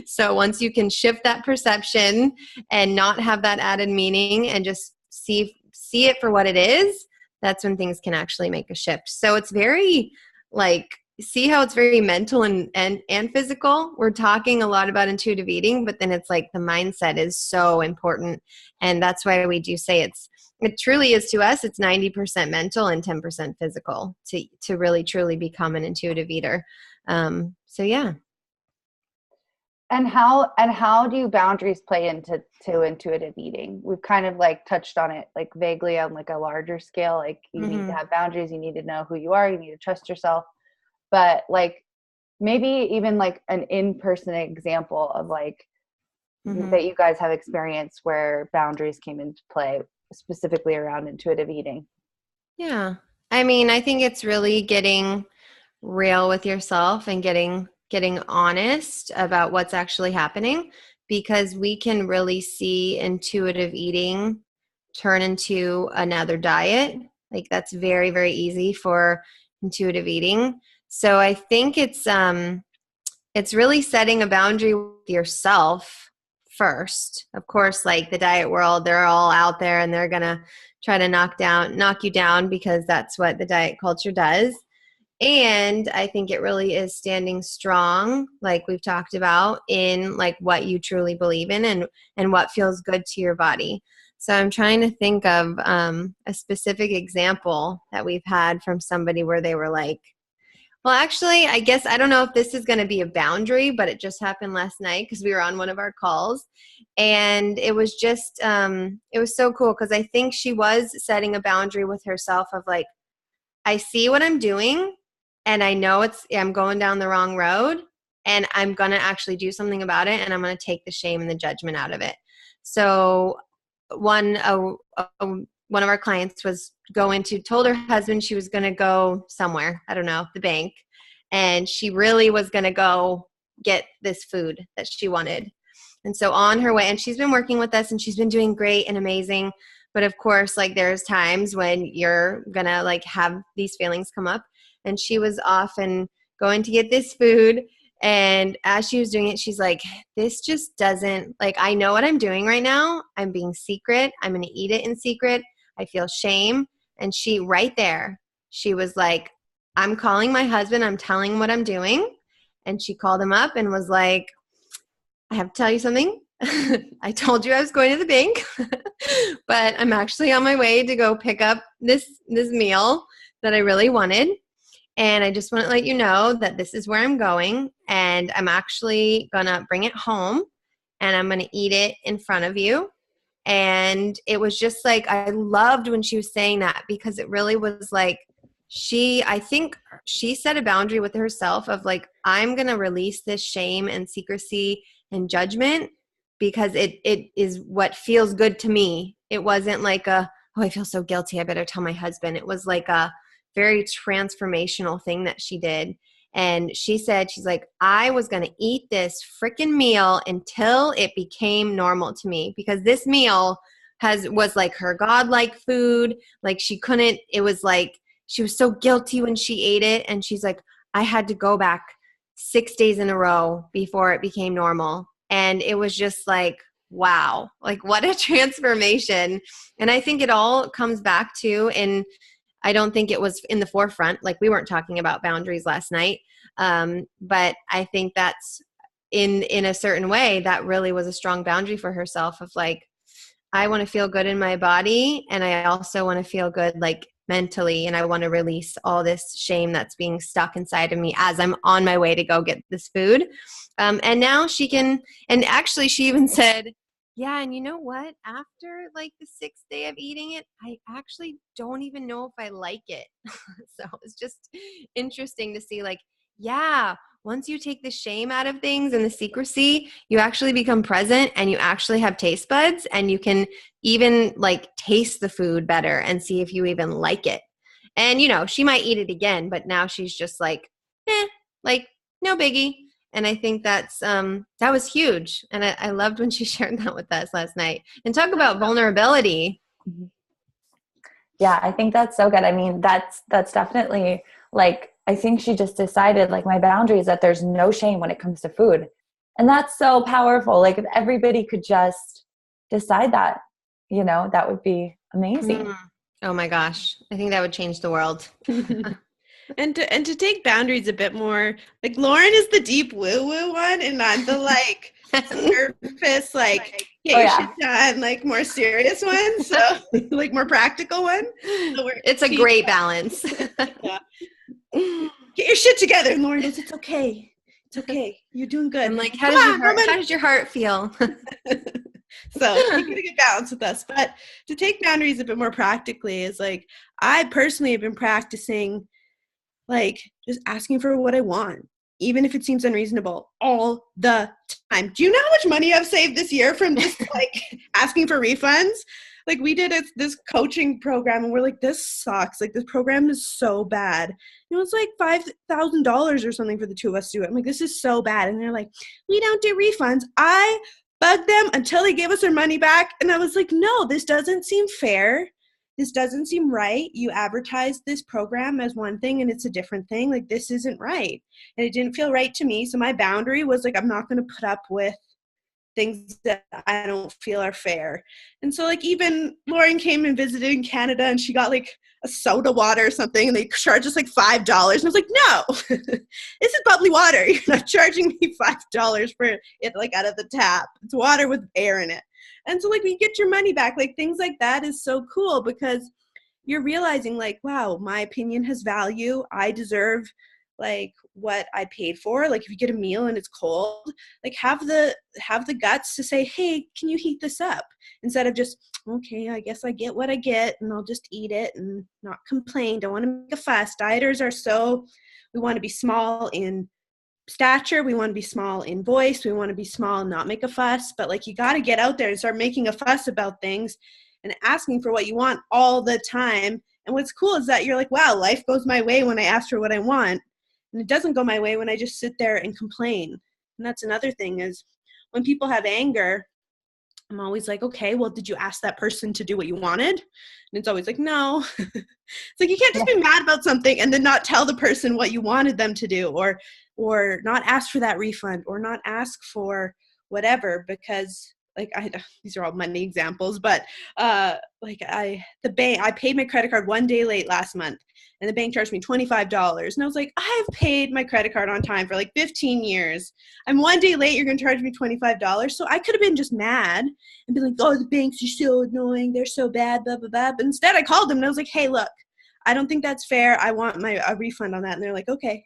So once you can shift that perception and not have that added meaning and just see it for what it is, that's when things can actually make a shift. So it's very like, see how it's very mental and physical. We're talking a lot about intuitive eating, but then it's like the mindset is so important. And that's why we do say it truly is, to us, it's 90% mental and 10% physical to really truly become an intuitive eater. So yeah. And how do boundaries play into intuitive eating? We've kind of like touched on it like vaguely on like a larger scale. Like you need to have boundaries, you need to know who you are, you need to trust yourself. But like maybe even like an in-person example of like that you guys have experienced where boundaries came into play specifically around intuitive eating. Yeah. I mean, I think it's really getting real with yourself and getting honest about what's actually happening, because we can really see intuitive eating turn into another diet. Like that's very, very easy for intuitive eating. So I think it's really setting a boundary with yourself first. Of course, like the diet world, they're all out there and they're going to try to knock you down because that's what the diet culture does. And I think it really is standing strong, like we've talked about, in like what you truly believe in and what feels good to your body. So I'm trying to think of a specific example that we've had from somebody where they were like, well, actually, I guess I don't know if this is going to be a boundary, but it just happened last night because we were on one of our calls. And it was just, it was so cool because I think she was setting a boundary with herself of like, I see what I'm doing and I know I'm going down the wrong road and I'm going to actually do something about it and I'm going to take the shame and the judgment out of it. So one of our clients told her husband she was going to go somewhere, I don't know, the bank. And she really was going to go get this food that she wanted. And so on her way, and she's been working with us and she's been doing great and amazing. But of course, like there's times when you're going to like have these feelings come up. And she was off and going to get this food. And as she was doing it, she's like, this just doesn't, like, I know what I'm doing right now. I'm being secret. I'm going to eat it in secret. I feel shame. And she was like, I'm calling my husband. I'm telling him what I'm doing. And she called him up and was like, I have to tell you something. I told you I was going to the bank, but I'm actually on my way to go pick up this meal that I really wanted. And I just want to let you know that this is where I'm going. And I'm actually going to bring it home and I'm going to eat it in front of you. And it was just like, I loved when she was saying that because it really was like, I think she set a boundary with herself of like, I'm going to release this shame and secrecy and judgment because it is what feels good to me. It wasn't like oh, I feel so guilty, I better tell my husband. It was like very transformational thing that she did. And she said, she's like, I was going to eat this freaking meal until it became normal to me, because this meal was like her godlike food. Like it was like, she was so guilty when she ate it. And she's like, I had to go back 6 days in a row before it became normal. And it was just like, wow, like what a transformation. And I think it all comes back to, and I don't think it was in the forefront, like we weren't talking about boundaries last night. But I think that's in a certain way, that really was a strong boundary for herself of like, I want to feel good in my body. And I also want to feel good, like mentally. And I want to release all this shame that's being stuck inside of me as I'm on my way to go get this food. And now she can, and actually she even said, yeah, and you know what? After like the 6th day of eating it, I actually don't even know if I like it. So it's just interesting to see like, yeah, once you take the shame out of things and the secrecy, you actually become present and you actually have taste buds, and you can even like taste the food better and see if you even like it. And, you know, she might eat it again, but now she's just like, like no biggie. And I think that was huge. And I loved when she shared that with us last night. And talk about vulnerability. Yeah, I think that's so good. I mean, that's definitely like, I think she just decided like my boundary is that there's no shame when it comes to food. And that's so powerful. Like if everybody could just decide that, you know, that would be amazing. Oh my gosh. I think that would change the world. And to take boundaries a bit more, like Lauren is the deep woo-woo one, and I'm the like surface, like get your shit done, like more serious one. So like more practical one. So it's a great balance. Yeah. Get your shit together. And Lauren goes, it's okay. It's okay. You're doing good. I'm like, how does your heart feel? So you get a good balance with us. But to take boundaries a bit more practically is like, I personally have been practicing like just asking for what I want, even if it seems unreasonable, all the time. Do you know how much money I've saved this year from just like asking for refunds? Like we did this coaching program and we're like, this sucks. Like this program is so bad. It was like $5,000 or something for the two of us to do it. I'm like, this is so bad. And they're like, we don't do refunds. I bugged them until they gave us our money back. And I was like, no, this doesn't seem fair. This doesn't seem right. You advertised this program as one thing and it's a different thing. Like this isn't right. And it didn't feel right to me. So my boundary was like, I'm not going to put up with things that I don't feel are fair. And so like even Lauren came and visited in Canada and she got like a soda water or something and they charged us like $5. And I was like, no, this is bubbly water. You're not charging me $5 for it like out of the tap. It's water with air in it. And so like we get your money back, like things like that is so cool because you're realizing like, wow, my opinion has value. I deserve like what I paid for. Like if you get a meal and it's cold, like have the guts to say, hey, can you heat this up? Instead of just, okay, I guess I get what I get and I'll just eat it and not complain. Don't want to make a fuss. Dieters are we want to be small in stature. We want to be small in voice. We want to be small and not make a fuss. But like you got to get out there and start making a fuss about things and asking for what you want all the time. And what's cool is that you're like, wow, life goes my way when I ask for what I want. And it doesn't go my way when I just sit there and complain. And that's another thing is when people have anger, I'm always like, okay, well, did you ask that person to do what you wanted? And it's always like, no. It's like you can't just be mad about something and then not tell the person what you wanted them to do or not ask for that refund or not ask for whatever because like these are all money examples, but like I paid my credit card 1 day late last month and the bank charged me $25. And I was like, I've paid my credit card on time for like 15 years. I'm 1 day late. You're going to charge me $25. So I could have been just mad and be like, oh, the banks are so annoying. They're so bad, blah, blah, blah. But instead I called them and I was like, hey, look, I don't think that's fair. I want a refund on that. And they're like, okay.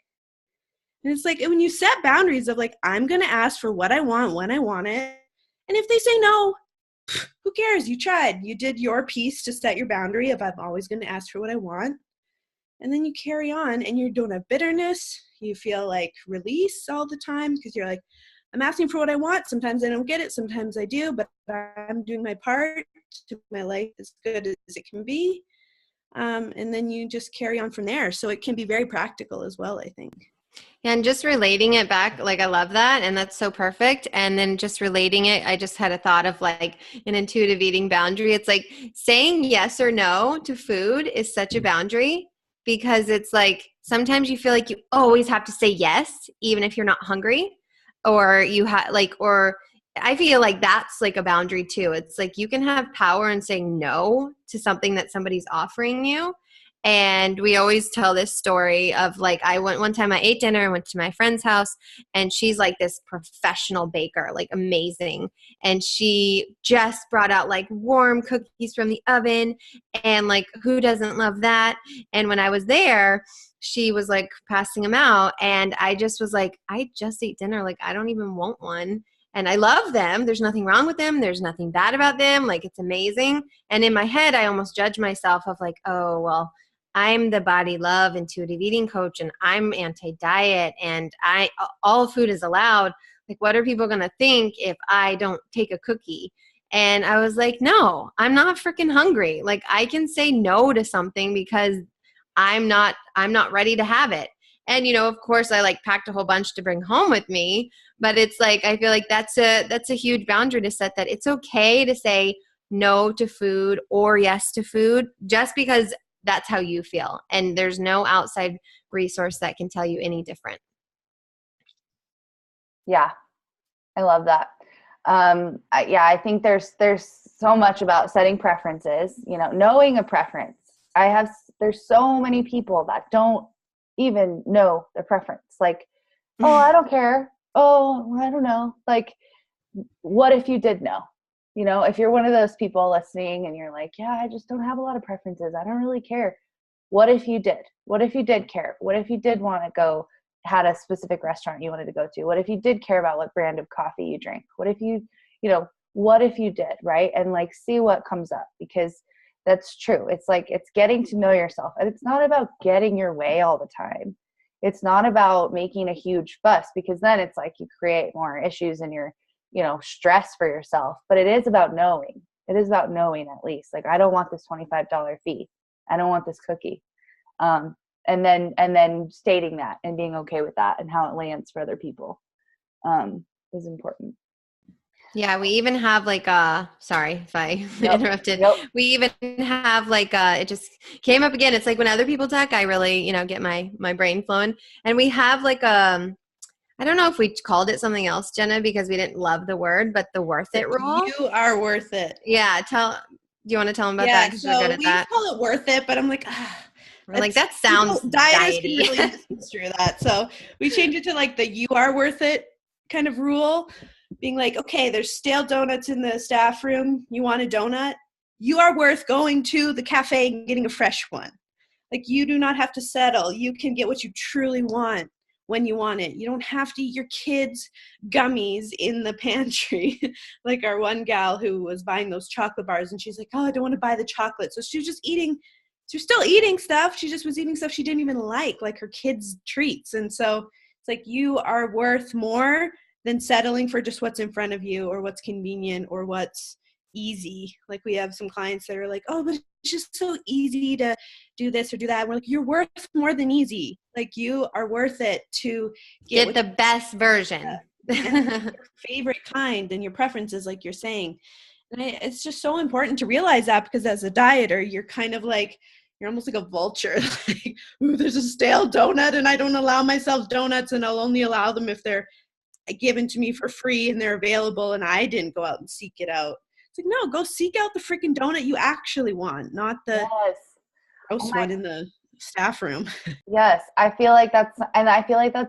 And it's like, when you set boundaries of like, I'm going to ask for what I want when I want it. And if they say no, who cares? You tried. You did your piece to set your boundary of I'm always going to ask for what I want. And then you carry on and you don't have bitterness. You feel like release all the time because you're like, I'm asking for what I want. Sometimes I don't get it. Sometimes I do, but I'm doing my part to make my life as good as it can be. And then you just carry on from there. So it can be very practical as well, I think. And just relating it back, like I love that. And that's so perfect. And then just relating it, I just had a thought of like an intuitive eating boundary. It's like saying yes or no to food is such a boundary, because it's like sometimes you feel like you always have to say yes, even if you're not hungry, or you have like, or I feel like that's like a boundary too. It's like you can have power in saying no to something that somebody's offering you. And we always tell this story of like, I went one time, I ate dinner, I went to my friend's house, and she's like this professional baker, like amazing. And she just brought out like warm cookies from the oven, and like, who doesn't love that? And when I was there, she was like passing them out, and I just was like, I just ate dinner. Like, I don't even want one. And I love them. There's nothing wrong with them. There's nothing bad about them. Like, it's amazing. And in my head, I almost judge myself of like, oh, well, I'm the body love intuitive eating coach, and I'm anti-diet, and all food is allowed. Like, what are people going to think if I don't take a cookie? And I was like, no, I'm not freaking hungry. Like, I can say no to something because I'm not ready to have it. And, you know, of course I like packed a whole bunch to bring home with me, but it's like, I feel like that's a huge boundary to set, that it's okay to say no to food or yes to food, just because that's how you feel. And there's no outside resource that can tell you any different. Yeah. I love that. I think there's so much about setting preferences, you know, knowing a preference. There's so many people that don't even know their preference. Like, oh, I don't care. Oh, I don't know. Like, what if you did know? You know, if you're one of those people listening and you're like, yeah, I just don't have a lot of preferences, I don't really care. What if you did? What if you did care? What if you did want to go, had a specific restaurant you wanted to go to? What if you did care about what brand of coffee you drink? What if what if you did, right? And like, see what comes up, because that's true. It's like, it's getting to know yourself. And it's not about getting your way all the time. It's not about making a huge fuss, because then it's like you create more issues and you're, stress for yourself. But it is about knowing. It is about knowing, at least. Like, I don't want this $25 fee. I don't want this cookie. And then stating that and being okay with that and how it lands for other people is important. Yeah, we even have like sorry if I interrupted. Nope. We even have like it just came up again. It's like when other people talk, I really, get my brain flowing. And we have like I don't know if we called it something else, Jenna, because we didn't love the word, but the worth it rule. You are worth it. Yeah, do you want to tell them about that? Because so you're good at that. We call it worth it, but I'm like, we're like, that sounds dieters can really misconstrue that. So we changed it to like the you are worth it kind of rule, being like, okay, there's stale donuts in the staff room. You want a donut? You are worth going to the cafe and getting a fresh one. Like, you do not have to settle. You can get what you truly want when you want it. You don't have to eat your kids' gummies in the pantry. Like our one gal who was buying those chocolate bars, and she's like, oh, I don't want to buy the chocolate. So she was still eating stuff. She just was eating stuff she didn't even like her kids' treats. And so it's like, you are worth more than settling for just what's in front of you or what's convenient or what's easy. Like, we have some clients that are like, oh, but it's just so easy to do this or do that. And we're like, you're worth more than easy. Like, you are worth it to get the best version. Your favorite kind and your preferences, like you're saying. And it's just so important to realize that, because as a dieter, you're kind of like, you're almost like a vulture. Like, ooh, there's a stale donut and I don't allow myself donuts, and I'll only allow them if they're given to me for free and they're available and I didn't go out and seek it out. It's like, no, go seek out the freaking donut you actually want, not the gross one in the staff room. Yes. I feel like that's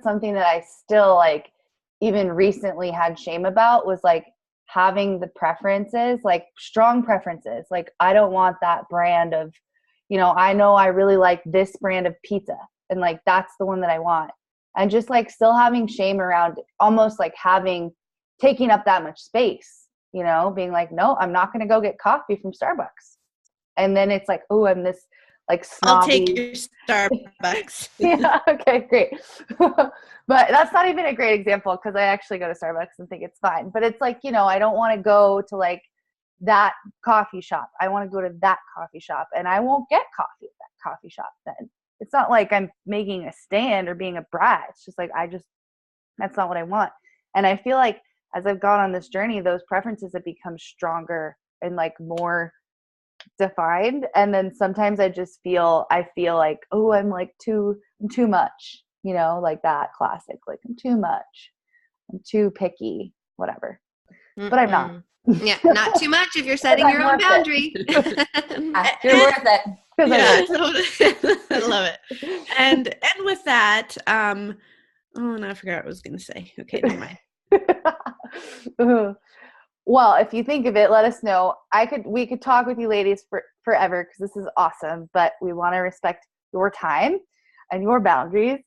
something that I still like even recently had shame about, was like having the preferences, like strong preferences. Like, I don't want that brand of, I know I really like this brand of pizza, and like, that's the one that I want. And just like still having shame around almost like taking up that much space, being like, no, I'm not going to go get coffee from Starbucks. And then it's like, oh, I'm this like snobby. I'll take your Starbucks. Yeah. Okay, great. But that's not even a great example, because I actually go to Starbucks and think it's fine. But it's like, I don't want to go to like that coffee shop. I want to go to that coffee shop, and I won't get coffee at that coffee shop then. It's not like I'm making a stand or being a brat. It's just like, that's not what I want. And I feel like as I've gone on this journey, those preferences have become stronger and like more defined. And then sometimes I feel like, oh, I'm too much, like that classic, like I'm too much, I'm too picky, whatever. But I'm not. Yeah, not too much if you're setting your own boundary. You're worth it. Yeah, I love it. And with that, no, I forgot what I was going to say. Okay, never mind. Well, if you think of it, let us know. We could talk with you ladies forever because this is awesome, but we want to respect your time and your boundaries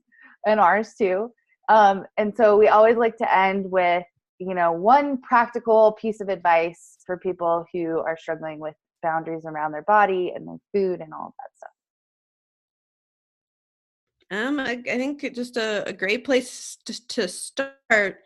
and ours too. And so we always like to end with, one practical piece of advice for people who are struggling with boundaries around their body and their food and all of that stuff. I think just a great place to start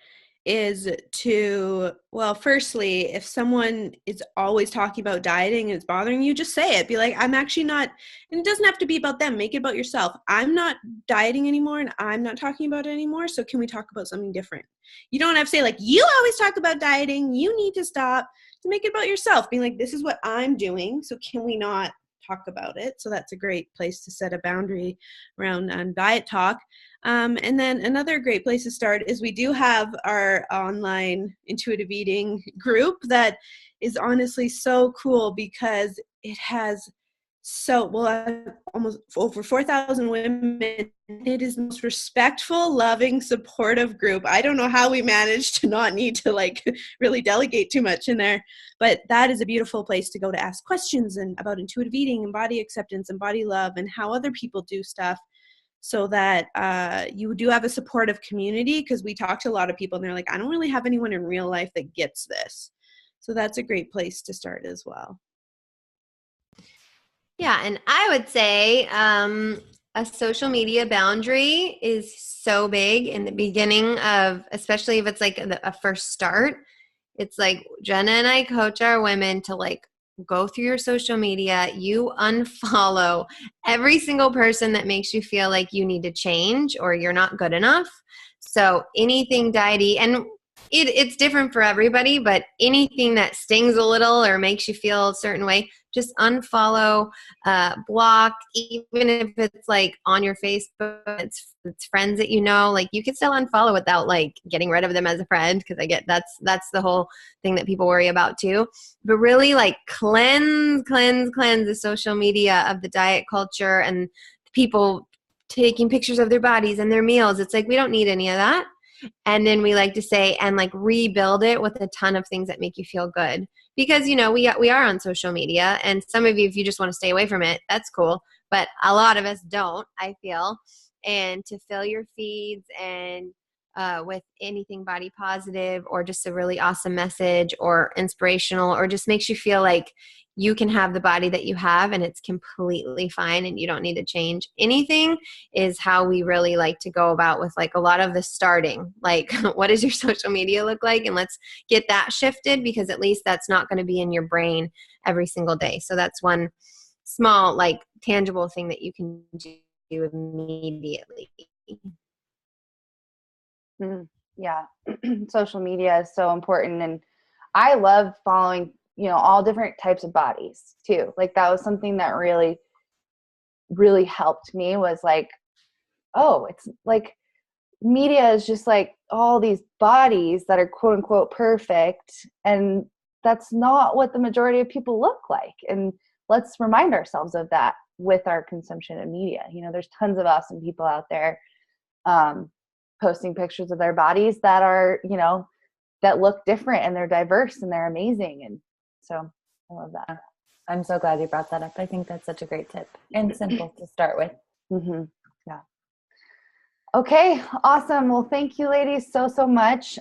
is to, well, firstly, if someone is always talking about dieting and it's bothering you, just say it. Be like, I'm actually not, and it doesn't have to be about them. Make it about yourself. I'm not dieting anymore and I'm not talking about it anymore. So can we talk about something different? You don't have to say like, you always talk about dieting. You need to stop. To make it about yourself. Being like, this is what I'm doing. So can we not talk about it? So that's a great place to set a boundary around diet talk. And then another great place to start is we do have our online intuitive eating group that is honestly so cool because it has almost over 4,000 women. It is the most respectful, loving, supportive group. I don't know how we managed to not need to like really delegate too much in there, but that is a beautiful place to go to ask questions and about intuitive eating and body acceptance and body love and how other people do stuff, so that you do have a supportive community, because we talk to a lot of people and they're like, I don't really have anyone in real life that gets this. So that's a great place to start as well. Yeah, and I would say a social media boundary is so big in the beginning of, especially if it's like a first start. It's like Jenna and I coach our women to like go through your social media. You unfollow every single person that makes you feel like you need to change or you're not good enough. So anything diety, and it's different for everybody, but anything that stings a little or makes you feel a certain way, just unfollow, block, even if it's like on your Facebook, it's friends that you know, like you can still unfollow without like getting rid of them as a friend. Cause I get that's the whole thing that people worry about too, but really like cleanse the social media of the diet culture and people taking pictures of their bodies and their meals. It's like, we don't need any of that. And then we like to say, and like rebuild it with a ton of things that make you feel good. Because, we are on social media, and some of you, if you just want to stay away from it, that's cool. But a lot of us don't, I feel. And to fill your feeds and with anything body positive or just a really awesome message or inspirational, or just makes you feel like you can have the body that you have and it's completely fine and you don't need to change anything, is how we really like to go about with like a lot of the starting. Like, what does your social media look like? And let's get that shifted, because at least that's not going to be in your brain every single day. So that's one small, like tangible thing that you can do immediately. Yeah. Social media is so important. And I love following, all different types of bodies too. Like that was something that really, really helped me, was like, oh, it's like media is just like all these bodies that are quote unquote perfect. And that's not what the majority of people look like. And let's remind ourselves of that with our consumption of media. There's tons of awesome people out there posting pictures of their bodies that are, that look different, and they're diverse and they're amazing. And so I love that. I'm so glad you brought that up. I think that's such a great tip and simple to start with. Mm-hmm. Yeah. Okay. Awesome. Well, thank you ladies so much.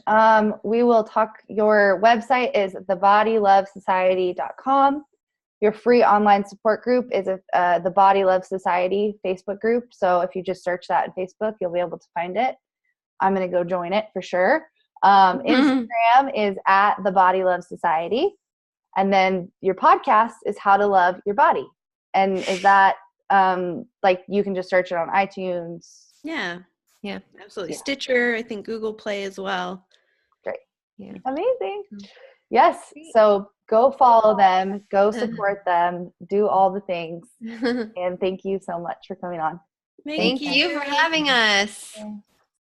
We will talk. Your website is thebodylovesociety.com. Your free online support group is the Body Love Society Facebook group. So if you just search that in Facebook, you'll be able to find it. I'm going to go join it for sure. Instagram is at the Body Love Society. And then your podcast is How to Love Your Body. And is that like you can just search it on iTunes? Yeah. Yeah. Absolutely. Yeah. Stitcher, I think Google Play as well. Great. Yeah. Amazing. Yes. So go follow them, go support them, do all the things. And thank you so much for coming on. Thank you for having us.